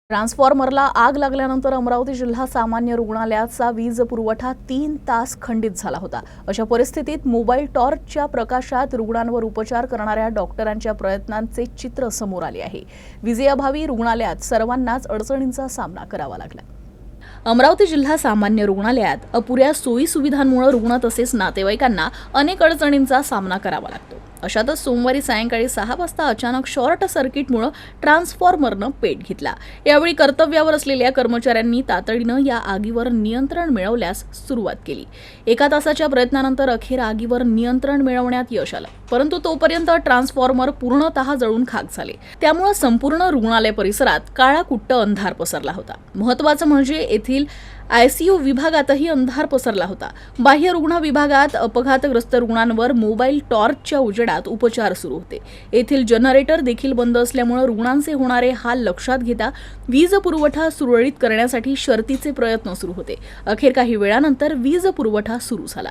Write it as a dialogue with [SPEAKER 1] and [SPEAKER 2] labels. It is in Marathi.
[SPEAKER 1] ट्रान्सफॉर्मरला आग लागल्यानंतर अमरावती जिल्हा सामान्य रुग्णालयाचा वीज पुरवठा 3 तास खंडित झाला होता। अशा परिस्थितीत मोबाईल टॉर्चच्या प्रकाशात रुग्णांवर उपचार करणाऱ्या डॉक्टरांच्या प्रयत्नांचे चित्र समोर आले आहे। वीजेअभावी रुग्णालयात सर्वांनाच अडचणींचा सामना करावा लागला। अमरावती जिल्हा सामान्य रुग्णालयात अपुऱ्या सोयी सुविधांमुळे रुग्ण तसेच नातेवाईकांना अनेक अडचणींचा सामना करावा लागतो। अशातच सोमवारी सायंकाळी 6 वाजता अचानक शॉर्ट सर्किटमुळे ट्रान्सफॉर्मरनं पेट घेतला। यावेळी कर्तव्यावर असलेल्या कर्मचाऱ्यांनी तातडीनं या आगीवर नियंत्रण मिळवण्यास सुरुवात केली। 1 तासाच्या प्रयत्नानंतर अखेर आगीवर नियंत्रण मिळवण्यात यश आलं, परंतु तोपर्यंत ट्रान्सफॉर्मर पूर्णतः जळून खाक झाले। त्यामुळे संपूर्ण रुग्णालय परिसरात काळाकुट्ट अंधार पसरला होता। महत्त्वाचं म्हणजे येथील आयसीयू विभागातही अंधार पसरला होता। बाह्य रुग्ण विभागात अपघातग्रस्त रुग्णांवर मोबाईल टॉर्चच्या उजेडात उपचार सुरू होते। येथील जनरेटर देखील बंद असल्यामुळे रुग्णांचे होणारे हाल लक्षात घेता वीज पुरवठा सुरळीत करण्यासाठी शर्थीचे प्रयत्न सुरू होते। अखेर काही वेळानंतर वीज पुरवठा सुरू झाला।